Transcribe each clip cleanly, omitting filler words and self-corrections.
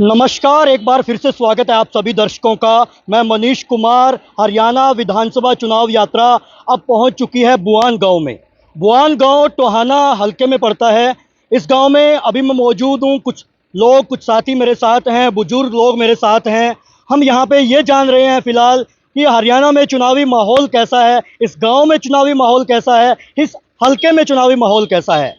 नमस्कार, एक बार फिर से स्वागत है आप सभी दर्शकों का। मैं मनीष कुमार। हरियाणा विधानसभा चुनाव यात्रा अब पहुंच चुकी है बुआन गांव में। बुआन गांव टोहाना हलके में पड़ता है। इस गांव में अभी मैं मौजूद हूं। कुछ साथी मेरे साथ हैं, बुजुर्ग लोग मेरे साथ हैं। हम यहां पे ये जान रहे हैं फिलहाल कि हरियाणा में चुनावी माहौल कैसा है, इस गाँव में चुनावी माहौल कैसा है, इस हलके में चुनावी माहौल कैसा है।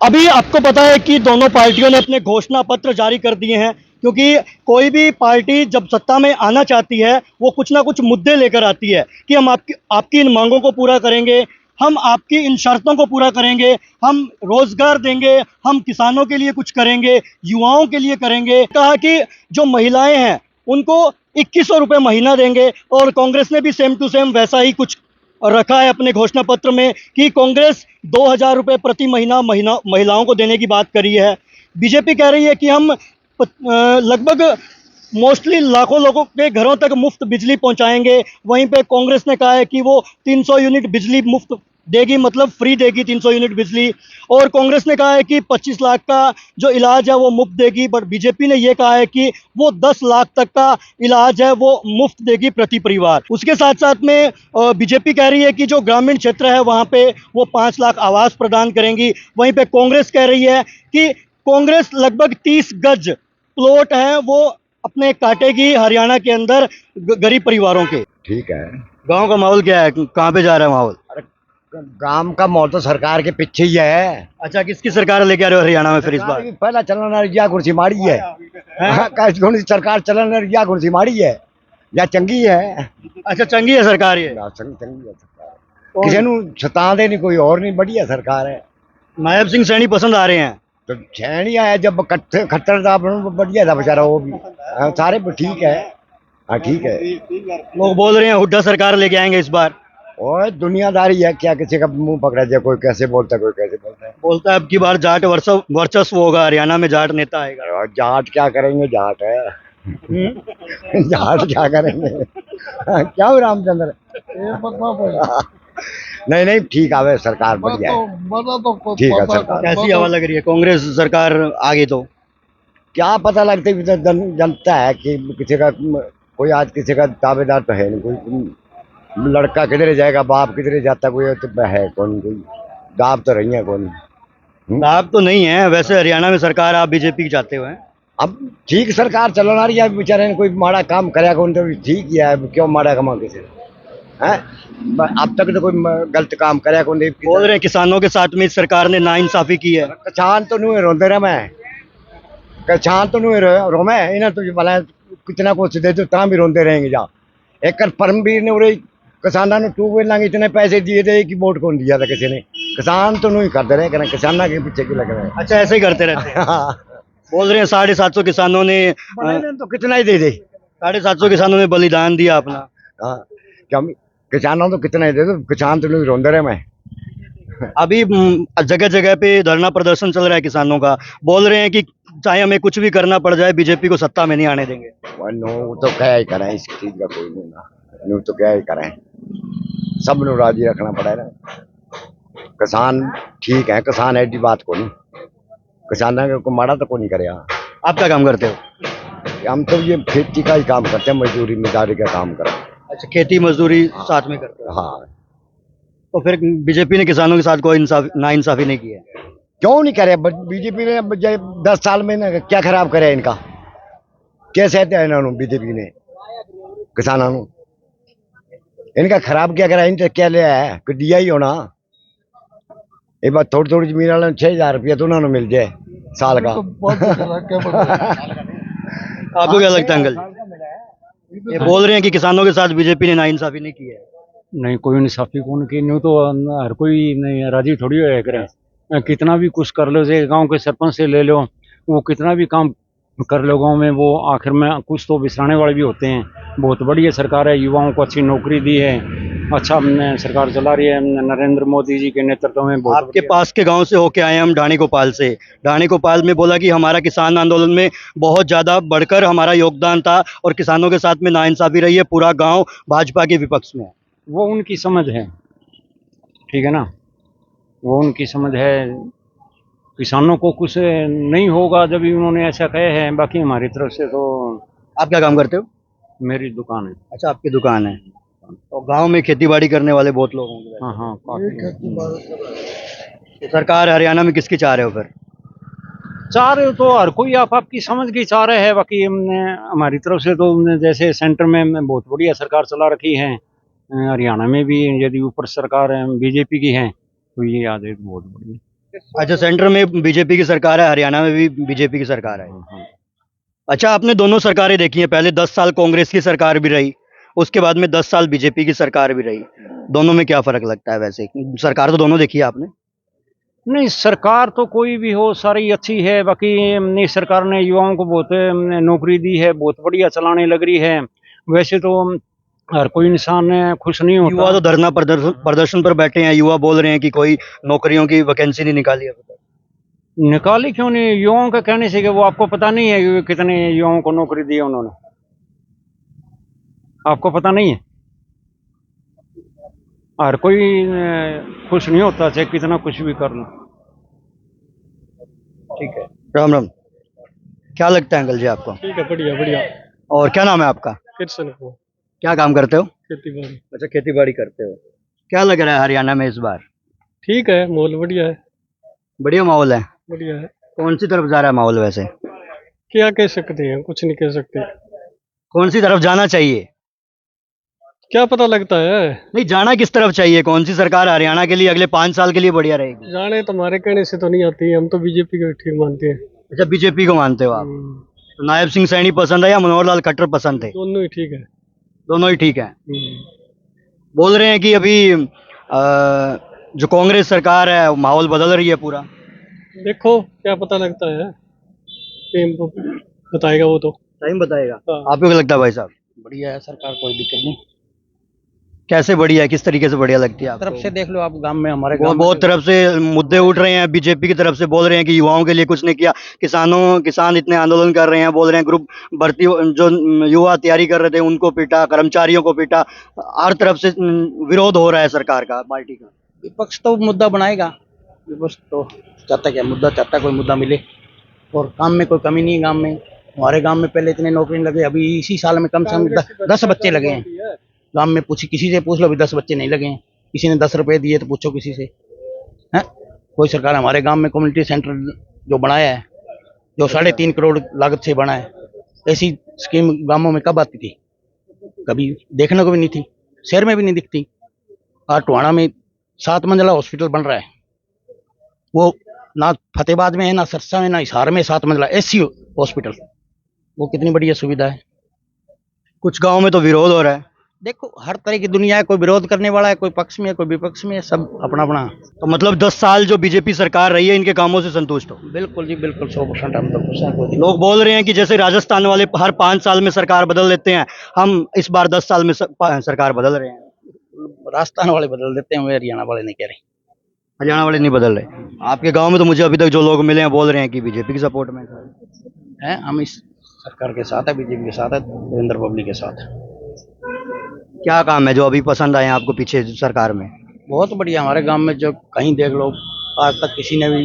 अभी आपको पता है कि दोनों पार्टियों ने अपने घोषणा पत्र जारी कर दिए हैं, क्योंकि कोई भी पार्टी जब सत्ता में आना चाहती है वो कुछ ना कुछ मुद्दे लेकर आती है कि हम आपकी आपकी इन मांगों को पूरा करेंगे, हम आपकी इन शर्तों को पूरा करेंगे, हम रोजगार देंगे, हम किसानों के लिए कुछ करेंगे, युवाओं के लिए करेंगे। कहा कि जो महिलाएं हैं उनको 2100 रुपये महीना देंगे, और कांग्रेस ने भी सेम टू सेम वैसा ही कुछ रखा है अपने घोषणा पत्र में कि कांग्रेस 2000 रुपये प्रति महीना महिलाओं को देने की बात करी है। बीजेपी कह रही है कि हम लगभग मोस्टली लाखों लोगों के घरों तक मुफ्त बिजली पहुंचाएंगे। वहीं पे कांग्रेस ने कहा है कि वो 300 यूनिट बिजली मुफ्त देगी, मतलब फ्री देगी 300 यूनिट बिजली। और कांग्रेस ने कहा है कि 25 लाख का जो इलाज है वो मुफ्त देगी, बट बीजेपी ने ये कहा है कि वो 10 लाख तक का इलाज है वो मुफ्त देगी प्रति परिवार। उसके साथ साथ में बीजेपी कह रही है कि जो ग्रामीण क्षेत्र है वहाँ पे वो 5 लाख आवास प्रदान करेंगी। वहीं पे कांग्रेस कह रही है कि कांग्रेस लगभग 30 गज प्लॉट हैं वो अपने काटेगी हरियाणा के अंदर गरीब परिवारों के। ठीक है। गांव का माहौल क्या है, कहाँ पे जा रहा है माहौल? अरे गांव का माहौल तो सरकार के पीछे ही है। अच्छा, किसकी सरकार लेके आ रहे हो हरियाणा में फिर इस सरकार बार? भी पहला चलन रिया कुर्सी माड़ी है। हाँ, कौन सी सरकार चलन रिया कुर्सी माड़ी है या चंगी है? अच्छा, चंगी है सरकार ये। चंगी है सरकार, किसी ਨੂੰ सताते नहीं, कोई और नहीं, बढ़िया सरकार है। नायब सिंह सैनी पसंद आ रहे हैं? तो छैनी आया जब खट्टर था बढ़िया था बेचारा, वो भी सारे ठीक है। हाँ ठीक है। लोग बोल रहे हैं हुड्डा सरकार लेके आएंगे इस बार। और दुनियादारी है, क्या किसी का मुंह पकड़ा जाए, कोई कैसे बोलता है कोई कैसे बोलता है। बोलता है अब की बार जाट वर्चस्व होगा, हरियाणा में जाट नेता आएगा। और जाट क्या करेंगे, जाट है। जाट क्या करेंगे? क्या हो रामचंद्र? नहीं नहीं, ठीक आवे सरकार, बढ़िया है, ठीक है सरकार। कैसी हवा लग रही है कांग्रेस सरकार आगे तो? क्या पता लगता है, जनता है कि किसी का कोई आज किसी का दावेदार तो है नहीं। कोई लड़का किधर जाएगा, बाप किधर जाता, कोई तो है कौन, कोई दाब तो रही है कौन। दाब तो नहीं है वैसे हरियाणा में सरकार, आप बीजेपी की चाहते हो? अब ठीक सरकार चलना रही है, बेचारे ने कोई माड़ा काम कराया कौन, तो ठीक ही है, क्यों माड़ा कमा किसी है। अब तक तो कोई गलत काम कराया कौन। बोल रहे हैं किसानों के साथ में इस सरकार ने नाइंसाफी की है। किसान तो नहीं रोंदे रहा मैं, किसान तो नहीं रो मैं, इन्हें तो भला कितना कुछ दे दो ता भी रोंदे रहेंगे। जा एक परमवीर ने उरे किसानों ने ट्यूबवेल लांगे इतने पैसे दिए थे कि वोट कौन दिया था किसी ने। किसान तो नहीं करते रहे, कहना किसाना के पीछे क्यों लग रहे हैं। अच्छा, ऐसे ही करते रहते हैं। बोल रहे हैं 750 किसानों ने तो कितना ही दे दे, 750 किसानों ने बलिदान दिया अपना। हाँ क्या किसानों तो कितना ही दे दो, किसान तो नहीं रोंदे रहे मैं। अभी जगह जगह पे धरना प्रदर्शन चल रहा है किसानों का। बोल रहे हैं कि चाहे हमें कुछ भी करना पड़ जाए बीजेपी को सत्ता में नहीं आने देंगे। नो तो क्या ही करें, इस चीज का कोई नहीं ना, नो तो क्या ही करें, सब नु राजी रखना पड़ेगा। किसान ठीक है, किसान ऐसी बात को नहीं, किसान को माड़ा तो को नहीं करे। आप क्या काम करते हो? हम तो ये खेती का ही काम करते हैं, मजदूरी मिजारी का काम करते हैं। अच्छा, खेती मजदूरी साथ में करते हो? हाँ। तो फिर बीजेपी ने किसानों के साथ कोई नाइंसाफी नहीं की है? क्यों नहीं करे? बीजेपी ने 10 साल में ना क्या खराब करे इनका, कैसे है इन्होंने बीजेपी ने किसानों को इनका खराब क्या करा, इनसे क्या लिया है, कुछ दिया ही होना। एक बार थोड़ी थोड़ी जमीन वाले 6000 रुपया तो उन्होंने मिल जाए साल का। आपको क्या लगता है अंकल? ये बोल रहे हैं कि किसानों के साथ बीजेपी ने नाइंसाफी नहीं की है। नहीं, कोई इंसाफी कौन की, न्यू तो हर कोई नहीं राजी थोड़ी हो करे। कितना भी कुछ कर लो, जैसे गांव के सरपंच से ले लो, वो कितना भी काम कर लो गांव में, वो आखिर में कुछ तो बिसराने वाले भी होते हैं। बहुत बढ़िया सरकार है, युवाओं को अच्छी नौकरी दी है, अच्छा सरकार चला रही है नरेंद्र मोदी जी के नेतृत्व में। आपके पास के गांव से होके आए हम ढाणी गोपाल से। ढाणी गोपाल में बोला कि हमारा किसान आंदोलन में बहुत ज़्यादा बढ़कर हमारा योगदान था और किसानों के साथ में नाइंसाफी रही है, पूरा गांव भाजपा के विपक्ष में है। वो उनकी समझ है, ठीक है ना, वो उनकी समझ है। किसानों को कुछ नहीं होगा जब भी उन्होंने ऐसा कहे हैं। बाकी हमारी तरफ से तो आप क्या काम करते हो? मेरी दुकान है। अच्छा, आपकी दुकान है। तो गांव में खेती बाड़ी करने वाले बहुत लोग होंगे। हाँ हाँ, काफी। तो सरकार हरियाणा में किसकी चाह रहे हो फिर? चाह रहे हो तो हर कोई आप आपकी समझ की चाह रहे है। बाकी हमने हमारी तरफ से तो हमने जैसे सेंटर में बहुत बढ़िया सरकार चला रखी है। हरियाणा में भी यदि ऊपर सरकार बीजेपी की है तो ये आ जाए तो बहुत बढ़िया। अच्छा, सेंटर में बीजेपी की सरकार है, हरियाणा में भी बीजेपी की सरकार है। हाँ। अच्छा, आपने दोनों सरकारें देखी हैं, पहले 10 साल कांग्रेस की सरकार भी रही, उसके बाद में 10 साल बीजेपी की सरकार भी रही। दोनों में क्या फर्क लगता है वैसे? सरकार तो दोनों देखी है आपने। नहीं, सरकार तो कोई भी हो सारी अच्छी है। बाकी नई सरकार ने युवाओं को बहुत नौकरी दी है, बहुत बढ़िया चलाने लग रही है। वैसे तो हर कोई इंसान खुश नहीं युवा होता। तो धरना प्रदर्शन पर बैठे हैं, युवा बोल रहे हैं कि कोई नौकरियों की वैकेंसी नहीं निकाली है। निकाली क्यों नहीं? युवाओं का कहने से कि वो आपको पता नहीं है कि कितने युवाओं को नौकरी दी है उन्होंने? आपको पता नहीं है? हर कोई खुश नहीं होता चाहे कितना कुछ भी कर लो। ठीक है, राम राम। क्या लगता है अंकल जी आपको? ठीक है, बढ़िया बढ़िया। और क्या नाम है आपका? किरसन को क्या काम करते हो? खेती बाड़ी अच्छा, खेती बाड़ी करते हो। क्या लग रहा है हरियाणा में इस बार? ठीक है, माहौल बढ़िया है। बढ़िया माहौल है। बढ़िया है। कौन सी तरफ जा रहा है माहौल वैसे? क्या कह सकते हैं, कुछ नहीं कह सकते। कौन सी तरफ जाना चाहिए? क्या पता लगता है। नहीं, जाना किस तरफ चाहिए? कौन सी सरकार हरियाणा के लिए अगले 5 साल के लिए बढ़िया रहेगी? जाने तुम्हारे कहने से तो नहीं आती है, हम तो बीजेपी को ठीक मानते हैं। अच्छा, बीजेपी को मानते हो आप? तो नायब सिंह सैनी पसंद है या मनोहर लाल खट्टर पसंद थे? दोनों ही ठीक है। दोनों ही ठीक है। बोल रहे हैं कि अभी जो कांग्रेस सरकार है वो माहौल बदल रही है पूरा। देखो क्या पता लगता है, टाइम तो बताएगा वो तो। टाइम बताएगा। हाँ। आपको क्या लगता है भाई साहब? बढ़िया है सरकार, कोई दिक्कत नहीं। कैसे बढ़िया है? किस तरीके से बढ़िया लगती है आपको? तरफ से देख लो आप, गांव में हमारे बहुत गांव बहुत तरफ से मुद्दे उठ रहे हैं, बीजेपी की तरफ से बोल रहे हैं कि युवाओं के लिए कुछ नहीं किया, किसान इतने आंदोलन कर रहे हैं, बोल रहे हैं ग्रुप भर्ती जो युवा तैयारी कर रहे थे उनको पीटा, कर्मचारियों को पीटा, हर तरफ से विरोध हो रहा है सरकार का, पार्टी का। विपक्ष तो मुद्दा बनाएगा। विपक्ष तो चाहता क्या मुद्दा, चाहता कोई मुद्दा मिले। और काम में कोई कमी नहीं है गांव में। हमारे गांव में पहले इतने नौकरी नहीं लगे, अभी इसी साल में कम से कम 10 बच्चे लगे हैं। गांव में किसी से पूछ लो, अभी 10 बच्चे नहीं लगे हैं। किसी ने 10 रुपए दिए तो पूछो किसी से है। कोई सरकार हमारे गांव में कम्युनिटी सेंटर जो बनाया है, जो 3.5 करोड़ लागत से बना है, ऐसी स्कीम गांवों में कब आती थी? कभी देखने को भी नहीं थी, शहर में भी नहीं दिखती। आज टोहाना में 7 मंजिला हॉस्पिटल बन रहा है, वो ना फतेहाबाद में है, ना सरसा में, ना हिसार में। 7 मंजिला एसी हॉस्पिटल, वो कितनी बढ़िया सुविधा है। कुछ गाँव में तो विरोध हो रहा है। देखो हर तरह की दुनिया है, कोई विरोध करने वाला है, कोई पक्ष में है, कोई विपक्ष में है, सब अपना अपना। तो मतलब 10 साल जो बीजेपी सरकार रही है इनके कामों से संतुष्ट हो? बिल्कुल जी बिल्कुल, 100% हम तो खुश हैं। कोई लोग बोल रहे हैं कि जैसे राजस्थान वाले हर 5 साल में सरकार बदल देते हैं, हम इस बार 10 साल में सरकार बदल रहे हैं। राजस्थान वाले बदल देते हैं, वे हरियाणा वाले नहीं कह रहे। हरियाणा वाले नहीं बदल रहे। आपके गांव में तो मुझे अभी तक जो लोग मिले हैं बोल रहे हैं कि बीजेपी की सपोर्ट में हैं हम इस सरकार के साथ है, बीजेपी के साथ है, देवेंद्र पब्लिक के साथ है। क्या काम है जो अभी पसंद आए आपको पीछे सरकार में? बहुत बढ़िया। हमारे गांव में जो कहीं देख लो, आज तक किसी ने भी,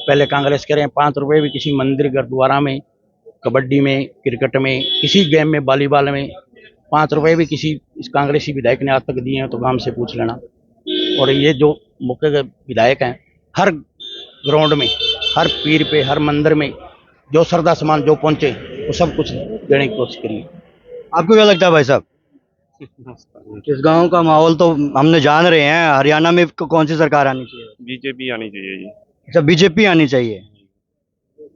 पहले कांग्रेस कह रहे हैं 5 रुपए भी किसी मंदिर गुरुद्वारा में, कबड्डी में, क्रिकेट में, किसी गेम में, वॉलीबॉल में 5 रुपए भी किसी इस कांग्रेसी विधायक ने आज तक दिए हैं तो गांव से पूछ लेना। और ये जो मुख्य विधायक हैं, हर ग्राउंड में, हर पीर पे, हर मंदिर में जो श्रद्धा सामान जो पहुंचे वो सब कुछ देने की कोशिश करिए। आपको क्या लगता है भाई साहब? इस गांव का माहौल तो हमने जान रहे हैं, हरियाणा में कौन सी सरकार आनी चाहिए? बीजेपी आनी चाहिए जी। अच्छा, बीजेपी आनी चाहिए।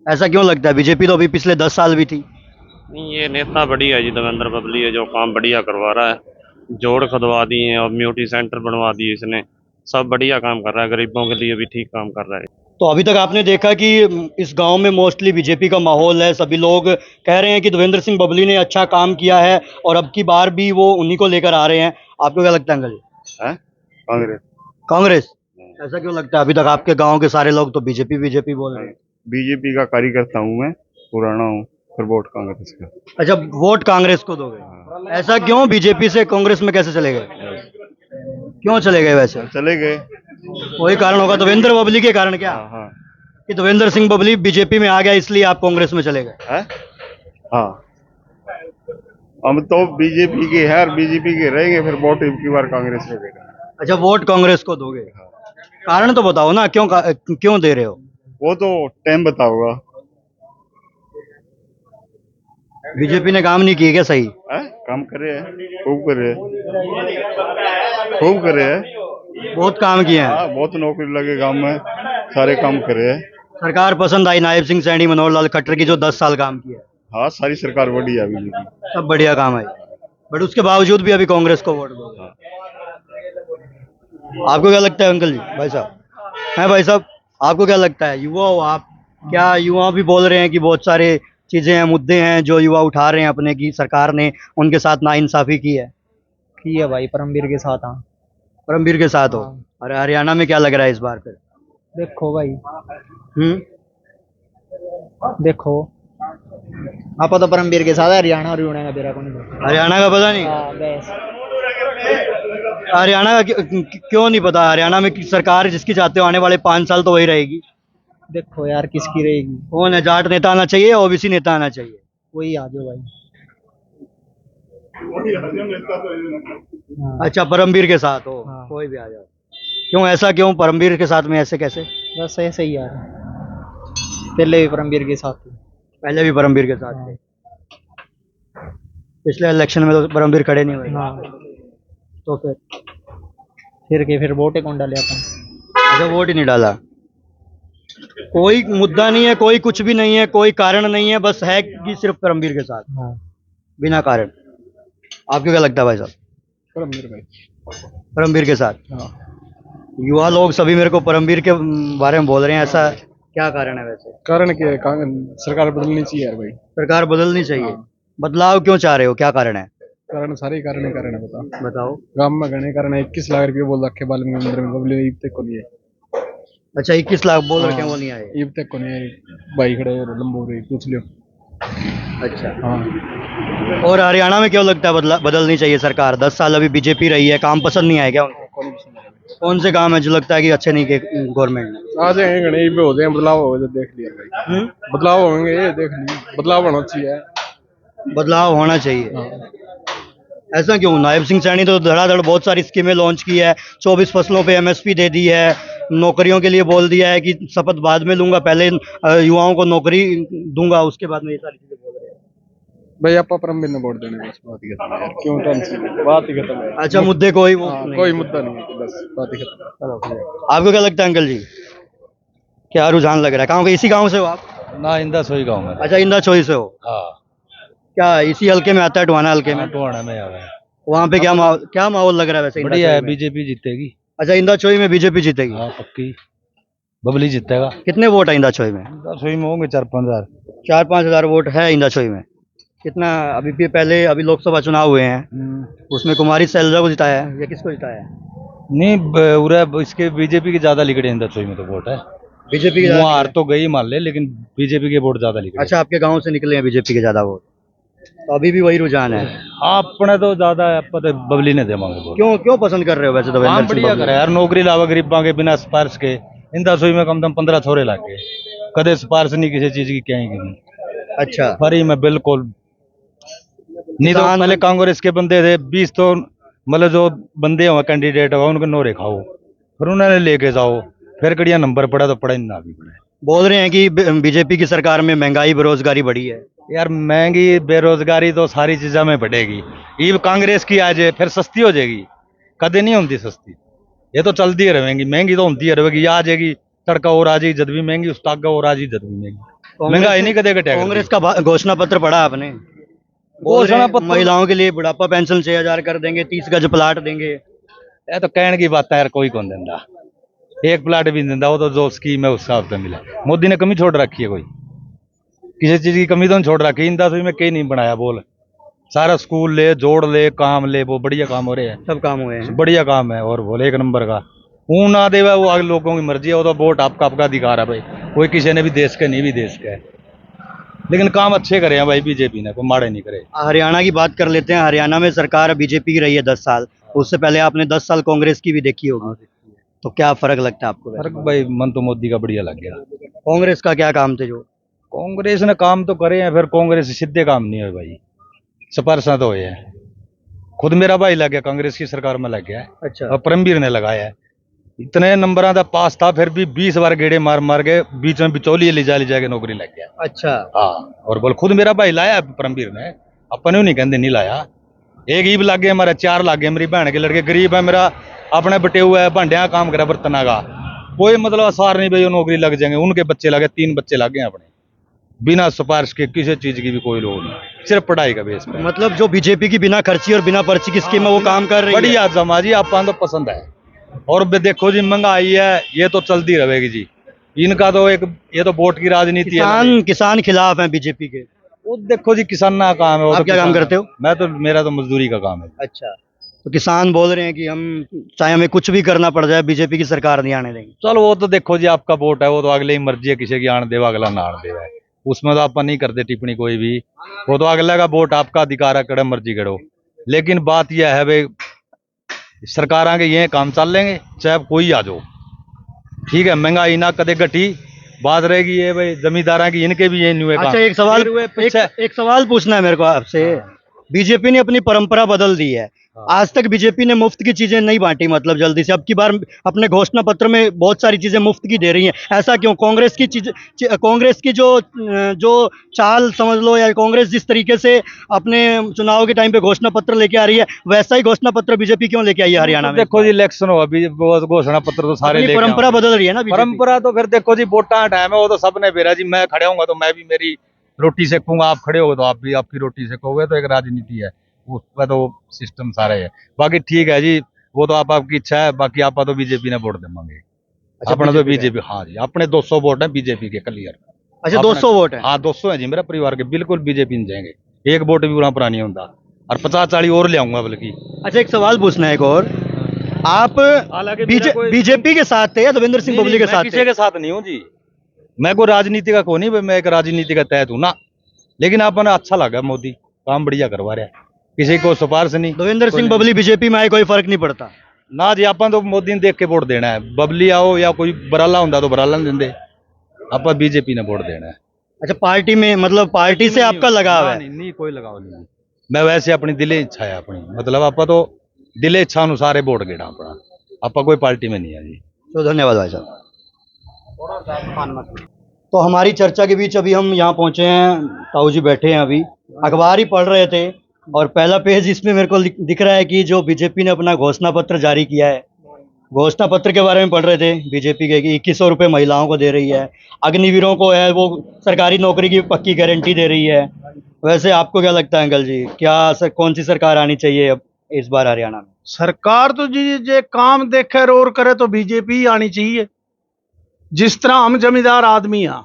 ऐसा क्यों लगता है? बीजेपी तो अभी पिछले 10 साल भी थी। नहीं, ये नेता बढ़िया है जी, देवेंद्र पब्लिक है जो काम बढ़िया करवा रहा है। जोड़ खुदवा दिए हैं और म्यूनिटी सेंटर बनवा दिए इसने, सब बढ़िया काम कर रहा है, गरीबों के लिए भी ठीक काम कर रहा है। तो अभी तक आपने देखा कि इस गांव में मोस्टली बीजेपी का माहौल है, सभी लोग कह रहे हैं कि देवेंद्र सिंह बबली ने अच्छा काम किया है और अब की बार भी वो उन्हीं को लेकर आ रहे हैं। आपको क्या लगता है अंकल जी? कांग्रेस। कांग्रेस? ऐसा क्यों लगता है? अभी तक आपके गांव के सारे लोग तो बीजेपी बोल रहे हैं। बीजेपी का कार्यकर्ता हूँ मैं, पुराना हूँ, फिर वोट कांग्रेस का। अच्छा, वोट कांग्रेस को दोगे? ऐसा क्यों? बीजेपी से कांग्रेस में कैसे चले गए? क्यों चले गए वैसे? चले गए। कोई कारण होगा, देवेंद्र बबली के कारण क्या? हाँ। कि देवेंद्र सिंह बबली बीजेपी में आ गया इसलिए आप कांग्रेस में चले गए। है। हाँ, हम तो बीजेपी के है और बीजेपी के रहेंगे, फिर वोट की बार कांग्रेस में देंगे। अच्छा, वोट कांग्रेस को दोगे? कारण तो बताओ ना, क्यों दे रहे हो? वो तो टाइम बताओगा। बीजेपी ने काम नहीं किए क्या सही? है, काम करे हैं, खूब करे हैं, खूब करे हैं। बहुत काम किए हैं। हाँ, बहुत नौकरी लगे गांव में, सारे काम करे हैं। सरकार पसंद आई नायब सिंह सैनी, मनोहर लाल खट्टर की जो 10 साल काम किया है? हाँ, सारी सरकार बढ़िया बीजेपी। सब बढ़िया काम है, बट उसके बावजूद भी अभी कांग्रेस को वोट दोगे? आपको क्या लगता है अंकल जी? भाई साहब हैं, भाई साहब आपको क्या लगता है? युवा हो आप, क्या युवा भी बोल रहे हैं कि बहुत सारे चीजें हैं, मुद्दे हैं जो युवा उठा रहे हैं अपने, की सरकार ने उनके साथ नाइंसाफी की है भाई, परमवीर के साथ। हाँ, परमवीर के साथ हो। अरे हरियाणा में क्या लग रहा है इस बार फिर? देखो भाई, देखो आप तो परमवीर के साथ है, हरियाणा और हरियाणा का तेरा कौन है? हरियाणा का पता नहीं? हाँ, बस। हरियाणा का क्यों नहीं पता? हरियाणा में की सरकार जिसकी चाहते हो आने वाले 5 साल तो वही रहेगी। देखो यार, किसकी रहेगी? कौन है? जाट नेता आना चाहिए या ओबीसी नेता आना चाहिए? वही आ जाओ भाई। हाँ। अच्छा, परमवीर के साथ हो। हाँ। कोई भी आ जाओ। क्यों ऐसा, क्यों परमवीर के साथ में ऐसे कैसे? बस ऐसे ही यार, पहले भी परमवीर के साथ थे। पहले भी परमवीर के साथ थे। पिछले इलेक्शन में तो परमवीर खड़े नहीं हुए। हाँ, तो फिर वोट कौन डाले अपन? अच्छा, वोट ही नहीं डाला। कोई मुद्दा नहीं है, कोई कुछ भी नहीं है, कोई कारण नहीं है, बस है कि सिर्फ परमवीर के साथ। हाँ, बिना कारण। आपको क्या लगता है भाई साहब? परमवीर भाई। परमवीर के साथ। हाँ, युवा लोग सभी मेरे को परमवीर के बारे में बोल रहे हैं, ऐसा क्या कारण है वैसे? कारण क्या है? सरकार बदलनी चाहिए यार भाई। सरकार बदलनी चाहिए। बदलाव क्यों चाह रहे हो, क्या कारण है? कारण सारे कारण ही कारण है, बता। बताओ। गांव में घने कारण है, 21 लाख रुपये बोल रखे बाल्मीकि मंदिर में, बबली ईब तक को नहीं है। अच्छा, 21 लाख बोल रखे हैं, वो नहीं आए? ईब तक को नहीं है, भाई खड़े लंबो रही, पूछ लियो। अच्छा। हाँ, और हरियाणा में क्यों लगता है बदलनी चाहिए सरकार? 10 साल अभी बीजेपी रही है, काम पसंद नहीं आया क्या उनको? कौन से काम है जो लगता है कि अच्छे नहीं किए गवर्नमेंट ने? आ जाएंगे घने ईब हो जाए, बदलाव हो जाए, देख लिया भाई। बदलाव होंगे, ये देख लिया, बदलाव होना चाहिए। बदलाव होना चाहिए। हाँ। ऐसा क्यों? नायब सिंह सैनी तो धड़ाधड़ बहुत सारी स्कीमें लॉन्च की है, 24 फसलों पे एमएसपी दे दी है, नौकरियों के लिए बोल दिया है कि शपथ बाद में लूंगा, पहले युवाओं को नौकरी दूंगा, उसके बाद में ये सारी चीजें बोल रहे हैं। भाई आप परमवीर ने वोट देने, बस बात ही खत्म है यार, क्यों टेंशन, बात ही खत्म है। अच्छा, मुद्दे कोई वो हाँ, नहीं। कोई मुद्दा नहीं है, बस बात ही खत्म है। चलो, ठीक है। आपको क्या लगता है अंकल जी, क्या रुझान लग रहा है? कहाँ के? इसी गांव से हो आप? ना इंदा सोई गाँव में। अच्छा, इंदा चोई से हो। हाँ, क्या इसी हल्के में आता है, टोहाना हल्के में? टोहाना में आवा है। वहाँ पे क्या माहौल लग रहा है वैसे इंदा बढ़िया है, चोई में? बीजेपी जीतेगी। अच्छा, इंदा चोई में बीजेपी जीतेगी। हाँ, पक्की बबली जीतेगा। कितने वोट है इंदा चोई में? इंदा सोई में होंगे 4-5 हजार। 4-5 हजार वोट है इंदा चोई में। कितना अभी भी? पहले अभी लोकसभा चुनाव हुए हैं, उसमें कुमारी शैलजा को जिताया है या किसको जिताया है? नहीं, इसके बीजेपी के ज्यादा लिखड़े इंदा सोई में तो वोट है। बीजेपी के वहाँ हार तो गई मान ले, लेकिन बीजेपी के वोट ज्यादा लिखड़े। अच्छा, आपके गांव से निकले हैं बीजेपी के ज्यादा वोट, तो अभी भी वही रुझान है? अपने तो ज्यादा पता बबली ने देवांगे वोट। क्यों पसंद कर रहे हो वैसे? तो काम बढ़िया करे यार, नौकरी लावा गरीबा के बिना सिफारिश के। इंदा सोई में कम से कम 15 छोरे लाग गए, कदे सिफारिश नहीं किसी चीज की क्या ही। अच्छा, फ्री में बिल्कुल नहीं। तो पहले कांग्रेस के बंदे थे 20, तो मतलब जो बंदे हुए कैंडिडेट हुआ उनको नोरे खाओ, फिर उन्होंने लेके जाओ, फिर कड़िया नंबर पड़ा तो पड़ा ना भी पड़े। बोल रहे हैं कि बीजेपी की सरकार में महंगाई बेरोजगारी बढ़ी है। यार महंगी बेरोजगारी तो सारी चीजों में बढ़ेगी। ये कांग्रेस की आ जाए फिर सस्ती हो जाएगी, कदे नहीं होती सस्ती, ये तो चलती रहेंगी। महंगी तो होती रहेगी, आ जाएगी तड़का और आ जाएगी जद भी महंगी, उस तागा और आ जाएगी जद भी महंगी। महंगाई नहीं कदे घटेगा। कांग्रेस का घोषणा पत्र पढ़ा आपने? घोषणा पत्र महिलाओं के लिए बुढ़ापा पेंशन 6,000 कर देंगे, 30 गज प्लाट देंगे। ये तो कहने की बात है यार, कोई कौन देंदा, एक प्लाट भी देंदा, वो तो जो स्कीम है उस हिसाब से मिला। मोदी ने कमी छोड़ रखी है? कोई किसी चीज की कमी तो नहीं छोड़ रखी। इंदा सोई में कहीं नहीं बनाया बोल, सारा स्कूल ले, जोड़ ले, काम ले, वो बढ़िया काम हो रहे हैं, सब काम हुए हैं, बढ़िया काम है। और बोले 1 नंबर का वो ना देवा, वो आगे लोगों की मर्जी है, वो तो वोट आपका अधिकार है भाई। कोई किसी ने भी देश के नहीं भी देश के, लेकिन काम अच्छे करे हैं भाई बीजेपी ने, कोई माड़े नहीं करे। हरियाणा की बात कर लेते हैं। हरियाणा में सरकार बीजेपी की रही है 10 साल, उससे पहले आपने 10 साल कांग्रेस की भी देखी होगी। तो क्या फर्क लगता है आपको वैसे? फर्क भाई मन तो मोदी का बढ़िया लग गया। कांग्रेस का क्या काम थे जो? कांग्रेस ने काम तो करे हैं, फिर कांग्रेस सीधे काम नहीं हुए भाई, सिफारिशें तो हुए हैं। खुद मेरा भाई लग गया, कांग्रेस की सरकार में लग गया है अच्छा। और परमवीर ने लगाया है। इतने नंबरों का पास था, फिर भी 20 बार गेड़े मार मार के बीच में बिचौलिए ले जाके नौकरी लग गया। अच्छा। हाँ, और बोल खुद मेरा भाई लाया है परमवीर ने, अपन नहीं कहते नहीं लाया। एक ईब लागे हमारे, 4 लागे मेरी बहन के लड़के, गरीब है, मेरा अपने बटे हुआ है, भांडिया काम करा बर्तना का, कोई मतलब आसार नहीं भाई नौकरी लग जाएंगे। उनके बच्चे लगे, 3 बच्चे लगे हैं अपने, बिना सिफारिश के किसी चीज की भी कोई लोग नहीं, सिर्फ पढ़ाई का बेस पे। मतलब जो बीजेपी की बिना खर्ची और बिना पर्ची की स्कीम है वो काम कर रही है। बढ़िया जमा जी, आपको तो पसंद है। और देखो जी महंगाई है, ये तो चलती रहेगी जी। इनका तो एक ये तो वोट की राजनीति है। किसान खिलाफ है बीजेपी के। वो देखो जी किसान का काम है। वो आप तो क्या काम करते हो? मैं तो, मेरा तो मजदूरी का काम है। अच्छा, तो किसान बोल रहे हैं कि हम चाहे हमें कुछ भी करना पड़ जाए बीजेपी की सरकार नहीं आने देंगे। चलो वो तो देखो जी आपका वोट है, वो तो अगले ही मर्जी है, किसी की आने देवा अगला ना आने देवा, उसमें तो अपन नहीं करते टिप्पणी कोई भी। वो तो अगले का वोट आपका अधिकार है, कड़े मर्जी करो। लेकिन बात यह है भाई, सरकार के ये काम चल लेंगे चाहे कोई आ जाओ, ठीक है। महंगाई ना कदे घटी, बात रहेगी ये भाई जमींदारा की, इनके भी ये नहीं हुए। अच्छा, एक सवाल पूछना है मेरे को आपसे। बीजेपी ने अपनी परंपरा बदल दी है। आज तक बीजेपी ने मुफ्त की चीजें नहीं बांटी, मतलब जल्दी से अब की बार अपने घोषणा पत्र में बहुत सारी चीजें मुफ्त की दे रही हैं। ऐसा क्यों? कांग्रेस की जो चाल समझ लो, या कांग्रेस जिस तरीके से अपने चुनाव के टाइम पे घोषणा पत्र लेके आ रही है, वैसा ही घोषणा पत्र बीजेपी क्यों लेके आई है हरियाणा में? देखो जी इलेक्शन हो, अभी घोषणा पत्र तो सारे लेके परंपरा बदल रही है ना बीजेपी। परंपरा तो फिर देखो जी वोटा टाइम है, वो तो सबने बेरा जी, मैं खड़े होऊंगा तो मैं भी मेरी रोटी सेकूंगा, आप खड़े हो तो आप भी आपकी रोटी सेकोगे, तो एक राजनीति है, उसका तो सिस्टम सारा है। बाकी ठीक है जी, वो तो आपकी इच्छा है। बाकी आप तो बीजेपी ने वोट देंगे। अच्छा, अपना तो बीजेपी, हाँ जी, अपने 200 वोट है बीजेपी के क्लियर। अच्छा, 200 वोट है? हाँ 200 है जी मेरा परिवार के, बिल्कुल बीजेपी में जाएंगे, एक वोट भी पूरा नहीं होता, और 50-40 और ले आऊंगा बल्कि। अच्छा, एक सवाल पूछना है एक और। आप बीजेपी के साथ थे या देवेंद्र सिंह बबली के साथ? किसी के साथ नहीं हूँ जी, मैं कोई राजनीति का को नहीं, मैं एक राजनीति का तहत हूँ ना। लेकिन अपन अच्छा लगा, मोदी काम बढ़िया करवा रहा है, किसी को सिफारिश नहीं। देवेंद्र सिंह बबली बीजेपी में आए, कोई फर्क नहीं पड़ता ना जी। अपन तो मोदी ने देख के वोट देना है, बबली आओ या कोई बराला होता तो बराला नहीं देंगे, अपन बीजेपी ने वोट देना है। अच्छा, पार्टी में मतलब पार्टी से आपका लगाव है? नहीं, कोई लगाव नहीं। मैं वैसे अपनी दिले इच्छा है अपनी, मतलब आप तो दिले इच्छा अनुसार वोट देना अपना, आप कोई पार्टी में नहीं है जी। तो धन्यवाद भाई साहब। तो हमारी चर्चा के बीच अभी हम यहाँ पहुंचे हैं, ताऊ जी बैठे हैं, अभी अखबार ही पढ़ रहे थे और पहला पेज इसमें मेरे को दिख रहा है कि जो बीजेपी ने अपना घोषणा पत्र जारी किया है, घोषणा पत्र के बारे में पढ़ रहे थे बीजेपी के कि 2100 रुपये महिलाओं को दे रही है, अग्निवीरों को है वो सरकारी नौकरी की पक्की गारंटी दे रही है। वैसे आपको क्या लगता है अंकल जी, कौन सी सरकार आनी चाहिए अब इस बार हरियाणा में? सरकार तो जी जे काम देखे और करे तो बीजेपी ही आनी चाहिए। जिस तरह हम जमींदार आदमी हैं,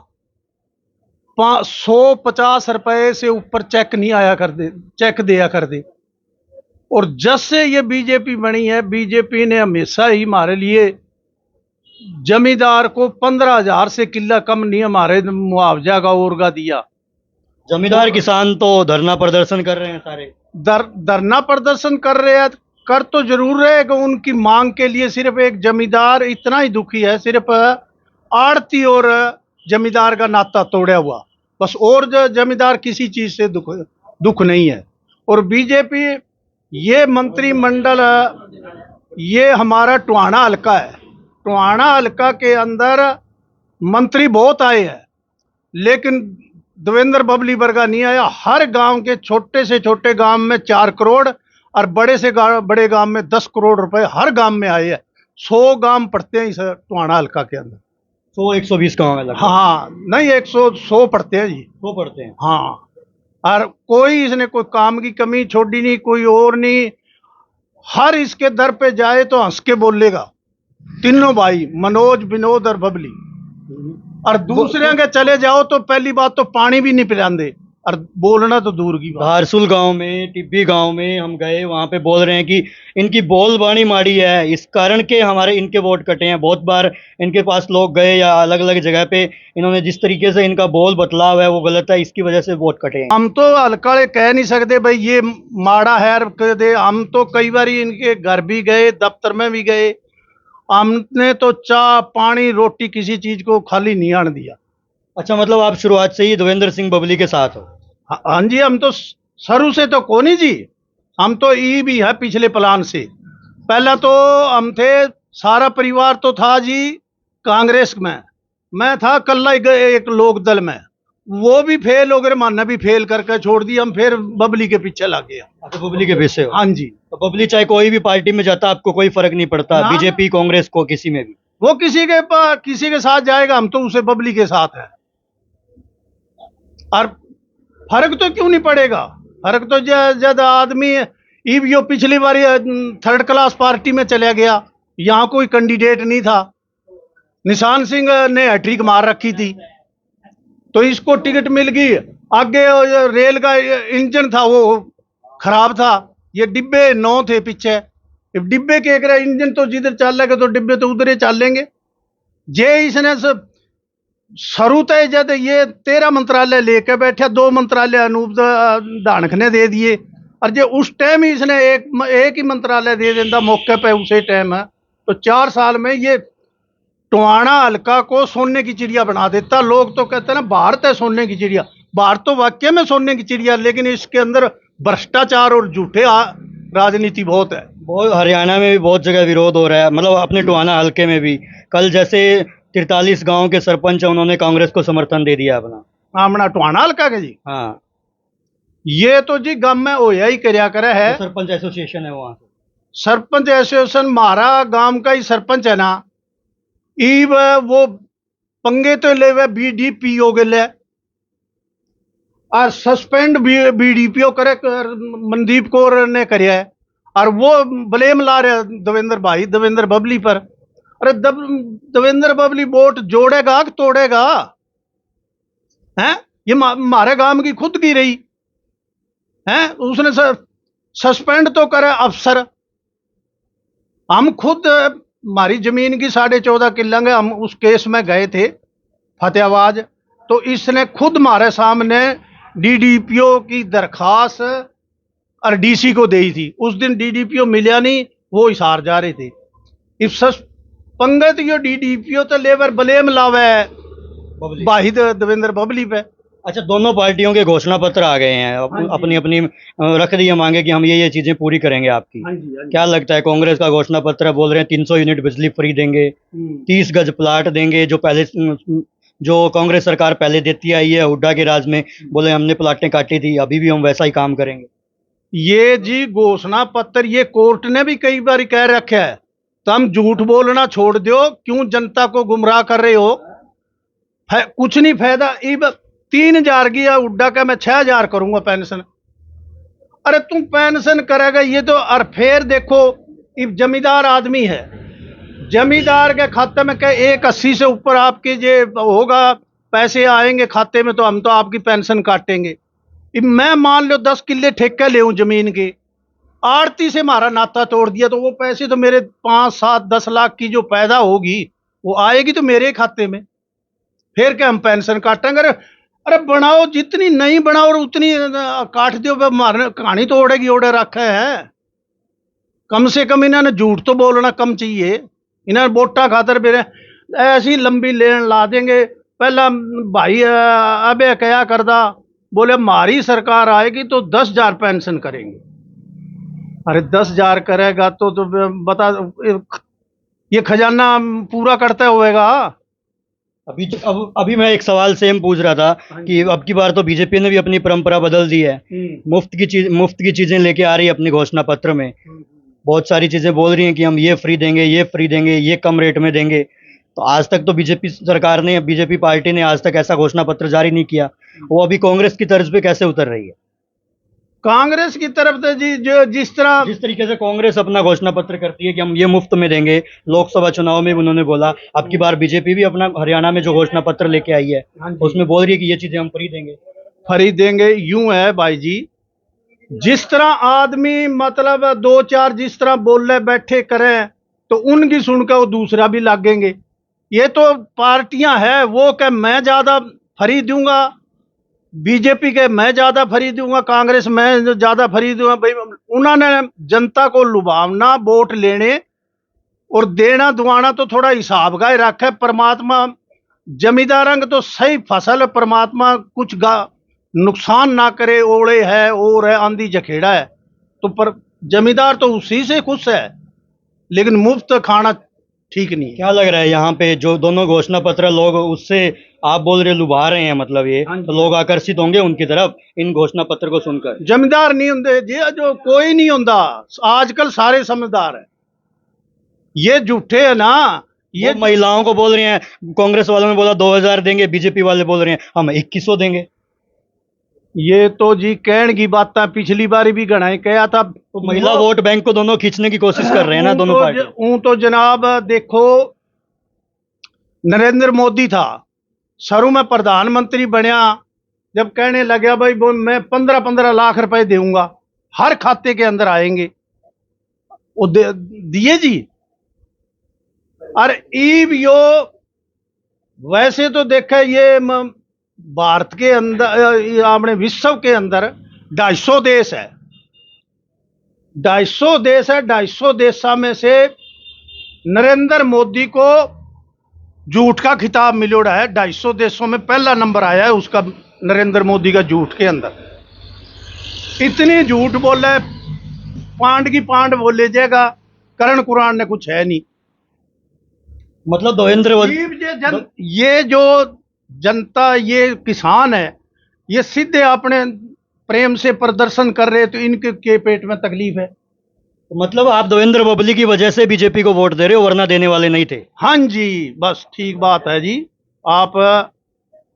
150 रुपए से ऊपर चेक नहीं आया कर दे, चेक दिया कर दे। और जब से ये बीजेपी बनी है, बीजेपी ने हमेशा ही हमारे लिए जमींदार को 15,000 से किला कम नहीं हमारे मुआवजा का ओरगा दिया। जमींदार किसान तो धरना प्रदर्शन कर रहे हैं सारे। धरना प्रदर्शन कर रहे हैं, कर तो जरूर रहे कि उनकी मांग के लिए सिर्फ एक जमींदार इतना ही दुखी है, सिर्फ आड़ती और जमींदार का नाता तोड़ा हुआ, बस। और जमींदार किसी चीज से दुख नहीं है। और बीजेपी ये मंत्रिमंडल, ये हमारा टोहाना हल्का है, टोहाना हल्का के अंदर मंत्री बहुत आए हैं, लेकिन देवेंद्र बबली वर्गा नहीं आया। हर गांव के छोटे से छोटे गांव में 4 करोड़ और बड़े से बड़े गांव में 10 करोड़ रुपए हर गांव में आए हैं। 100 गांव पड़ते हैं इस टोहाना हल्का के अंदर। 100-120 गाँव है? हाँ नहीं, 100 पड़ते हैं जी। 100 पड़ते हैं? हाँ। और कोई इसने कोई काम की कमी छोड़ी नहीं, कोई और नहीं। हर इसके दर पे जाए तो हंस के बोलेगा, तीनों भाई मनोज, विनोद और बबली। और दूसरे के चले जाओ तो पहली बात तो पानी भी नहीं पिलाते, और बोलना तो दूर की बात। धारसूल गांव में, टिब्बी गांव में हम गए, वहां पे बोल रहे हैं कि इनकी बोल बाणी माड़ी है, इस कारण के हमारे इनके वोट कटे हैं। बहुत बार इनके पास लोग गए या अलग अलग जगह पे इन्होंने जिस तरीके से इनका बोल बतलाव है वो गलत है, इसकी वजह से वोट कटे हैं। हम तो हल्का कह नहीं सकते भाई ये माड़ा है दे। हम तो कई बार इनके घर भी गए, दफ्तर में भी गए, हमने तो चाय पानी रोटी किसी चीज को खाली नहीं आने दिया। अच्छा, मतलब आप शुरुआत से ही देवेंद्र सिंह बबली के साथ हो? हाँ जी, हम तो शुरू से तो कोनी जी, हम तो ई भी है पिछले प्लान से। पहला तो हम थे, सारा परिवार तो था जी कांग्रेस में, मैं था कल्ला एक लोक दल में, वो भी फेल हो गए, मानना भी फेल करके छोड़ दिया, हम फिर बबली के पीछे लग गए। अच्छा, बबली के पीछे हो? हाँ जी। तो बबली चाहे कोई भी पार्टी में जाता आपको कोई फर्क नहीं पड़ता, ना। बीजेपी कांग्रेस को किसी में भी? वो किसी के साथ जाएगा, हम तो उसे बबली के साथ है। और फर्क तो क्यों नहीं पड़ेगा, फर्क तो जब आदमी यो पिछली बार थर्ड क्लास पार्टी में चला गया, यहाँ कोई कैंडिडेट नहीं था, निशान सिंह ने हैट्रिक मार रखी थी, तो इसको टिकट मिल गई। आगे रेल का इंजन था वो खराब था, ये डिब्बे 9 थे पीछे, डिब्बे के एक इंजन तो जिधर चलेगा तो डिब्बे तो उधर ही चलेंगे। जे इसने शुरू तय जब ये 13 मंत्रालय लेके बैठा, 2 मंत्रालय अनूप धानक ने दे दिए, और जो उस टाइम ही इसने एक ही मंत्रालय दे देता मौके पे उसे टाइम है, तो 4 साल में ये टोहाना हल्का को सोने की चिड़िया बना देता। लोग तो कहते हैं ना भारत है सोने की चिड़िया, भारत तो वाकई में सोने की चिड़िया, लेकिन इसके अंदर भ्रष्टाचार और झूठे राजनीति बहुत है। बहुत हरियाणा में भी बहुत जगह विरोध हो रहा है, मतलब अपने टोहाना हल्के में भी। कल जैसे 43 गांव के सरपंच हैं, उन्होंने कांग्रेस को समर्थन दे दिया अपना। अपना टोहाना हल्का के जी? हाँ, ये तो जी गांव में होया ही करया करे है। तो सरपंच एसोसिएशन है वहां से। सरपंच एसोसिएशन हमारा गांव का ही सरपंच है ना, ईब वो पंगे तो ले वे बीडीपीओ के ले, और सस्पेंड बीडीपीओ करे मनदीप कौर ने करया है, और वो ब्लेम ला रहे देवेंद्र बबली पर। अरे देवेंद्र बबली वोट जोड़ेगा कि तोड़ेगा हैं? ये हमारे गांव की खुद की रही हैं, उसने सस्पेंड तो करे अफसर। हम खुद हमारी जमीन की 14.5 किल्ला, हम उस केस में गए थे फतेहाबाद, तो इसने खुद हमारे सामने डीडीपीओ की दरखास्त और डीसी को दी थी। उस दिन डीडीपीओ मिला नहीं, वो हिसार जा रहे थे। इस पंगत यो डीडीपीओ तो लेबर ब्लेम लावे वाहिद देवेंद्र बबली पे। अच्छा, दोनों पार्टियों के घोषणा पत्र आ गए हैं, अपनी अपनी रख दी है मांगे कि हम ये चीजें पूरी करेंगे आपकी। हाँ जी, हाँ जी। क्या लगता है, कांग्रेस का घोषणा पत्र बोल रहे हैं 300 यूनिट बिजली फ्री देंगे, 30 गज प्लाट देंगे, जो कांग्रेस सरकार पहले देती आई है हुड्डा के राज में, बोले हमने प्लाटें काटी थी, अभी भी हम वैसा ही काम करेंगे। ये जी घोषणा पत्र ये कोर्ट ने भी कई बार कह रखा है, तो हम झूठ बोलना छोड़ दो, क्यों जनता को गुमराह कर रहे हो? कुछ नहीं फायदा। 3000 की हुड्डा का मैं 6000 करूंगा पेंशन। अरे तुम पेंशन करेगा ये तो, और फिर देखो जमींदार आदमी है, जमींदार के खाते में क्या 180 से ऊपर आपके जे होगा पैसे आएंगे खाते में, तो हम तो आपकी पेंशन काटेंगे। मैं मान लो 10 किल्ले ठेके ले जमीन के, आड़ती से हमारा नाता तोड़ दिया, तो वो पैसे तो मेरे 5, 7, 10 लाख की जो पैदा होगी वो आएगी तो मेरे खाते में, फिर क्या हम पेंशन काटेंगे? अरे बनाओ, जितनी नहीं बनाओ और उतनी काट दो, मारने कहानी तो ओढ़ेगी ओढ़े रखे है। कम से कम इन्होंने झूठ तो बोलना कम चाहिए। इन्हें वोटा खातर मेरे ऐसी लंबी लेन ला देंगे। पहला भाई अबे क्या करदा, बोले हमारी सरकार आएगी तो 10,000 पेंशन करेंगे। अरे 10,000 करेगा तो बता, ये खजाना पूरा करते होएगा? अभी मैं एक सवाल सेम पूछ रहा था कि अब की बार तो बीजेपी ने भी अपनी परंपरा बदल दी है, मुफ्त की चीजें लेके आ रही है अपनी घोषणा पत्र में। बहुत सारी चीजें बोल रही हैं कि हम ये फ्री देंगे, ये फ्री देंगे, ये कम रेट में देंगे। तो आज तक तो बीजेपी सरकार ने, बीजेपी पार्टी ने आज तक ऐसा घोषणा पत्र जारी नहीं किया। वो अभी कांग्रेस की तर्ज पे कैसे उतर रही है? कांग्रेस की तरफ से जी जो जिस तरीके से कांग्रेस अपना घोषणा पत्र करती है कि हम ये मुफ्त में देंगे, लोकसभा चुनाव में भी उन्होंने बोला, अब की बार बीजेपी भी अपना हरियाणा में जो घोषणा पत्र लेके आई है उसमें बोल रही है कि ये चीजें हम फ्री देंगे। यूं है भाई जी, जिस तरह आदमी मतलब 2-4 जिस तरह बोले बैठे करें तो उनकी सुनकर वो दूसरा भी लागेंगे। ये तो पार्टियां हैं, वो क्या मैं ज्यादा फ्री दूंगा, बीजेपी के मैं ज्यादा फ्री दूंगा, कांग्रेस मैं ज्यादा फ्री दूंगा। भाई उन्होंने जनता को लुभावना, वोट लेने, और देना दुआना तो थोड़ा हिसाब का ही रखे। परमात्मा जमींदारंग तो सही फसल परमात्मा कुछ नुकसान ना करे। ओले है और है आंधी जखेड़ा है तो पर जमींदार तो उसी से खुश है, लेकिन मुफ्त खाना ठीक नहीं है। क्या लग रहा है यहाँ पे जो दोनों घोषणा पत्र लोग उससे आप बोल रहे लुभा रहे हैं, मतलब ये तो लोग आकर्षित होंगे उनकी तरफ इन घोषणा पत्र को सुनकर? जमींदार नहीं होंगे जी, जो कोई नहीं होता आजकल, सारे समझदार है। ये झूठे है ना, ये महिलाओं को बोल रहे हैं, कांग्रेस वालों ने बोला 2000 देंगे, बीजेपी वाले बोल रहे हैं हम 2100 देंगे। ये तो जी कहने की बात पिछली बार भी गणा कहा था। तो महिला वोट बैंक को दोनों खींचने की कोशिश कर रहे हैं ना दोनों पार्टी। तो जनाब देखो, नरेंद्र मोदी था शुरू में प्रधानमंत्री बनया, जब कहने लगा भाई मैं 15-15 लाख रुपए दूंगा हर खाते के अंदर आएंगे, वो दिए जी। और ईब यो वैसे तो देखा ये भारत के अंदर अपने विश्व के अंदर 250 देश है, 250 देश है। 250 देशों में से नरेंद्र मोदी को झूठ का खिताब मिलोड़ा है। 250 देशों में पहला नंबर आया है उसका, नरेंद्र मोदी का झूठ के अंदर। इतने झूठ बोले, पांड की पांड बोले जाएगा, करण कुरान ने कुछ है नहीं। मतलब देवेंद्र ये जो जनता, ये किसान है, ये सीधे अपने प्रेम से प्रदर्शन कर रहे, तो इनके के पेट में तकलीफ है। तो मतलब आप देवेंद्र बबली की वजह से बीजेपी को वोट दे रहे हो, वरना देने वाले नहीं थे? हाँ जी, बस ठीक बात है जी। आप